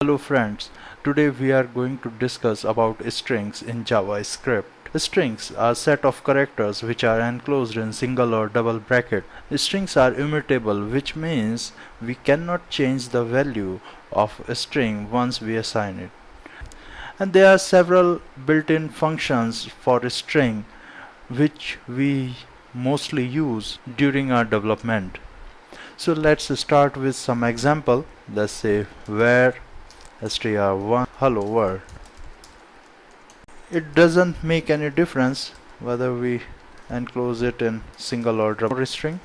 Hello friends, today we are going to discuss about strings in JavaScript. Strings are a set of characters which are enclosed in single or double bracket. Strings are immutable, which means we cannot change the value of a string once we assign it. And there are several built-in functions for a string which we mostly use during our development. So let's start with some example. Let's say where str1 hello world. It doesn't make any difference whether we enclose it in single or double string,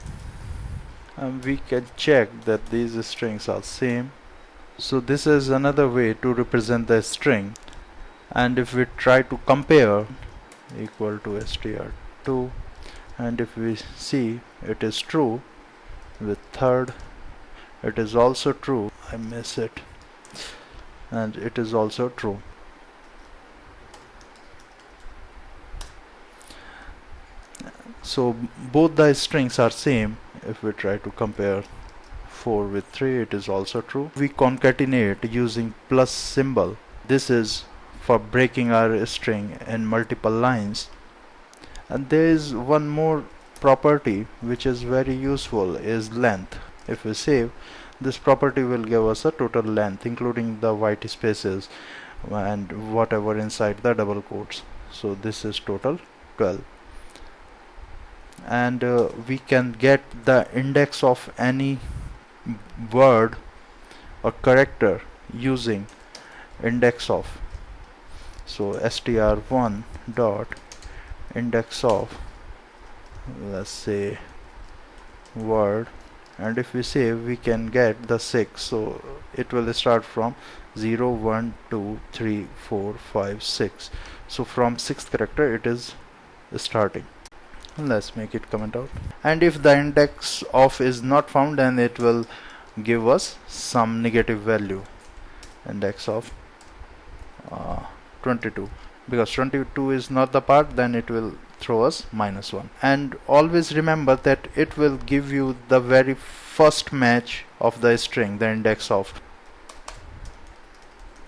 and we can check that these strings are same. So this is another way to represent the string, and if we try to compare equal to str2, and if we see it is true with third, it is also true. I miss it. And it is also true. So both the strings are same. If we try to compare 4 with 3, it is also true. We concatenate using plus symbol. This is for breaking our string in multiple lines. And there is one more property which is very useful, is length. If we save, this property will give us a total length including the white spaces and whatever inside the double quotes. So this is total 12, and we can get the index of any word or character using IndexOff. So str1 dot IndexOff, let's say word, and if we save, we can get the 6. So it will start from 0 1 2 3 4 5 6. So from 6th character it is starting. Let's make it comment out, and if the index of is not found, then it will give us some negative value, index of 22, because 22 is not the part, then it will throw us -1. And always remember that it will give you the very first match of the string, the index of.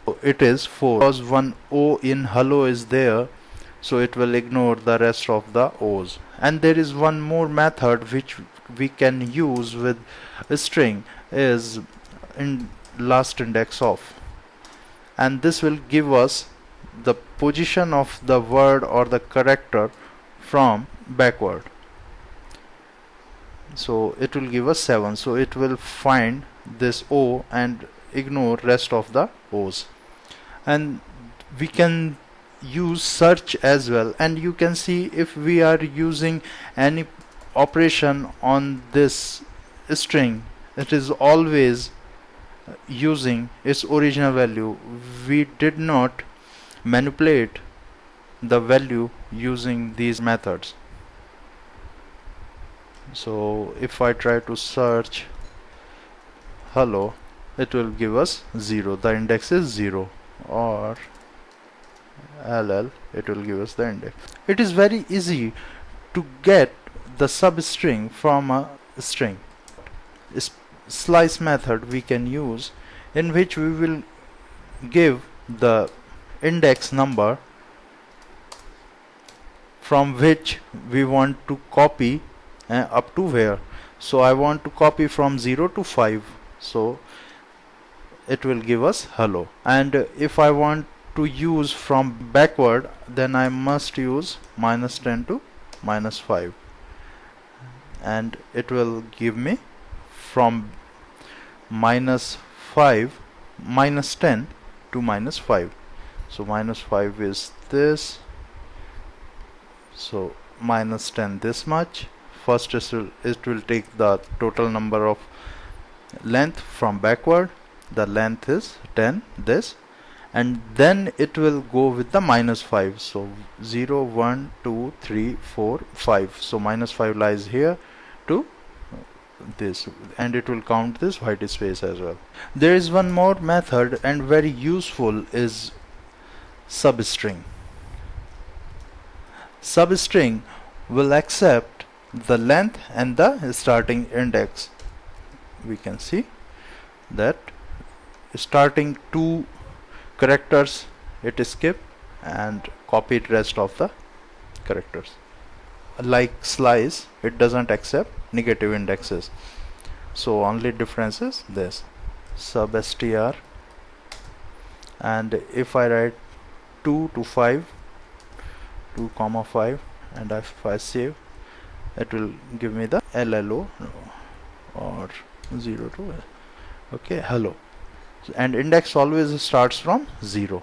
So it is 4, because one O in hello is there, so it will ignore the rest of the O's. And there is one more method which we can use with a string, is in LastIndexOff, and this will give us the position of the word or the character from backward. So it will give us 7, so it will find this O and ignore rest of the O's. And we can use search as well, and you can see if we are using any operation on this string, it is always using its original value. We did not manipulate the value using these methods. So if I try to search hello, it will give us 0, the index is 0, or ll, it will give us the index. It is very easy to get the substring from a string. Slice method we can use, in which we will give the index number from which we want to copy up to where. So I want to copy from 0 to 5, so it will give us hello. And if I want to use from backward, then I must use -10 to -5, and it will give me from -10 to -5. So -5 is this, so -10 this much. First it will take the total number of length from backward, the length is 10, this, and then it will go with the -5. So 0 1 2 3 4 5, so -5 lies here to this, and it will count this white space as well. There is one more method, and very useful, is substring. Substring will accept the length and the starting index. We can see that starting two characters it skip and copied rest of the characters. Like slice, it doesn't accept negative indexes, so only difference is this substr, and if I write 2 to 5, 2 comma 5, and if I save, it will give me the LLO or 0 to okay hello, and index always starts from 0.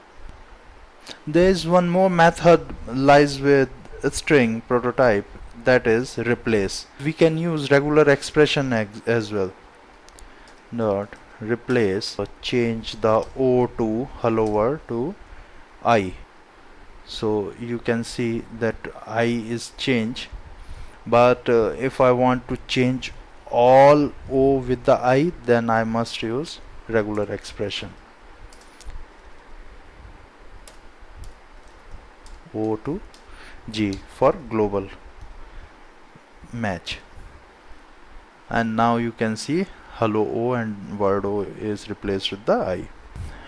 There is one more method lies with a string prototype, that is replace. We can use regular expression as well. Dot replace, change the O to hello world to I. So you can see that I is changed, but if I want to change all O with the I, then I must use regular expression. O to G for global match, and now you can see hello O and word O is replaced with the I.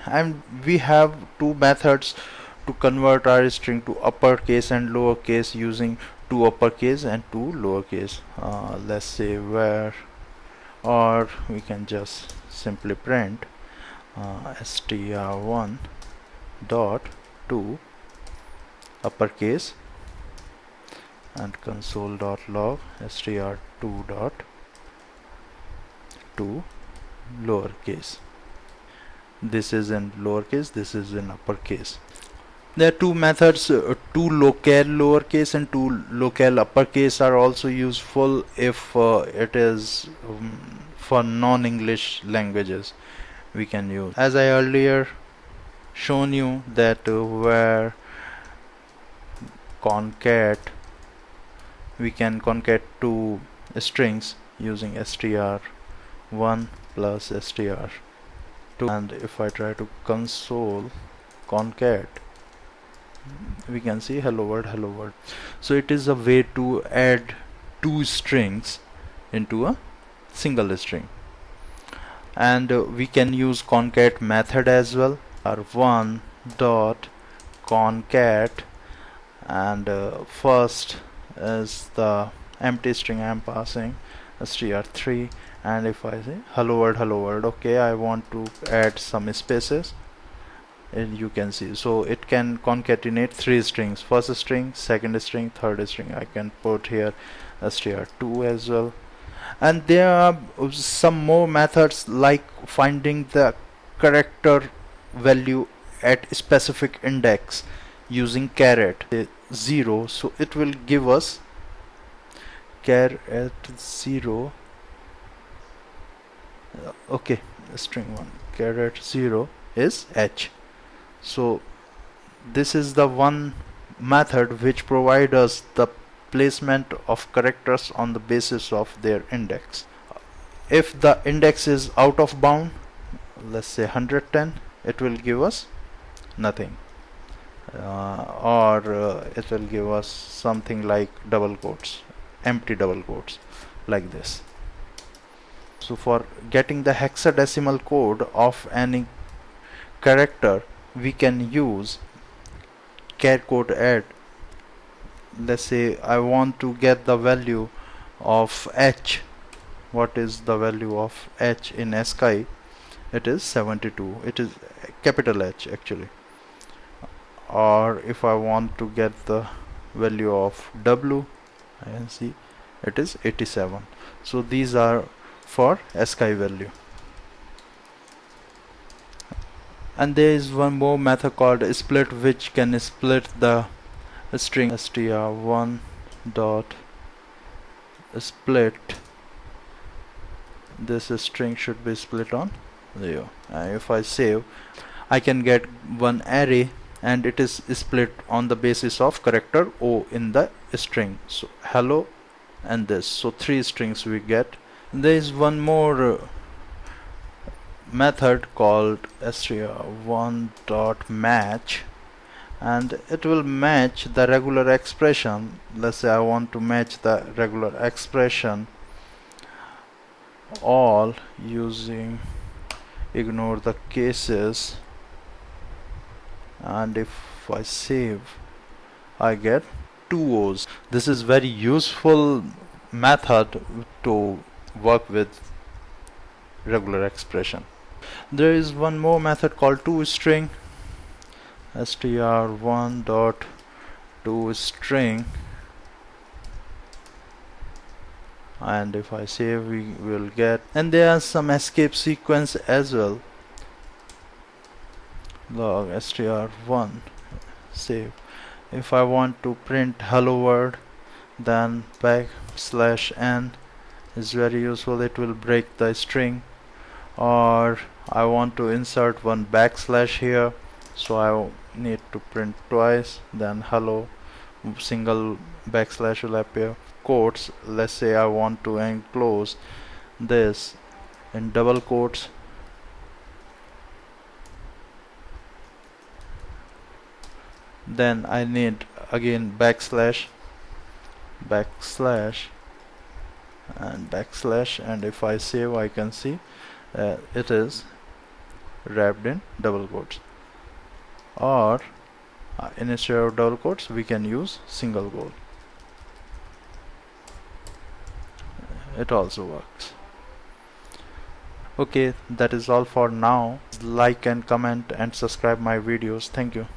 And we have two methods to convert our string to uppercase and lowercase using two uppercase and two lowercase. Let's say where, or we can just simply print str1 dot to uppercase and console.log str2 dot to lowercase. This is in lowercase, this is in uppercase. There are two methods, two locale lowercase and two locale uppercase are also useful if it is for non-English languages we can use. As I earlier shown you that where concat, we can concat two strings using str1 plus str2, and if I try to console concat, we can see hello world, hello world. So it is a way to add two strings into a single string, and we can use concat method as well. R1 dot concat, and first is the empty string I am passing str3, and if I say hello world, okay, I want to add some spaces, and you can see, so it can concatenate three strings, first string, second string, third string. I can put here str2 as well. And there are some more methods like finding the character value at specific index using char at 0, so it will give us char at 0, okay, string 1, char at 0 is h. So this is the one method which provides us the placement of characters on the basis of their index. If the index is out of bound, let's say 110, it will give us nothing, or it will give us something like double quotes, empty double quotes like this. So for getting the hexadecimal code of any character, we can use char code add. Let's say I want to get the value of h. What is the value of h in ASCII? It is 72. It is capital H actually. Or if I want to get the value of w, I can see it is 87. So these are for ASCII value. And there is one more method called split, which can split the string str1 dot split. This string should be split on 0, and if I save, I can get one array, and it is split on the basis of character O in the string. So hello and this, so three strings we get. There is one more method called str1 dot match, and it will match the regular expression. Let's say I want to match the regular expression all using ignore the cases, and if I save, I get two O's. This is very useful method to work with regular expression. There is one more method called toString. str1 dot toString, and if I save, we will get, and there are some escape sequence as well. Log str1, save. If I want to print hello world, then \n is very useful. It will break the string. Or I want to insert one backslash here, so I need to print twice, then hello, single backslash will appear. Quotes, let's say I want to enclose this in double quotes, then I need again backslash, and backslash, and if I save, I can see it is wrapped in double quotes. Or instead of double quotes, we can use single quote. It also works. Okay, that is all for now. Like and comment and subscribe my videos. Thank you.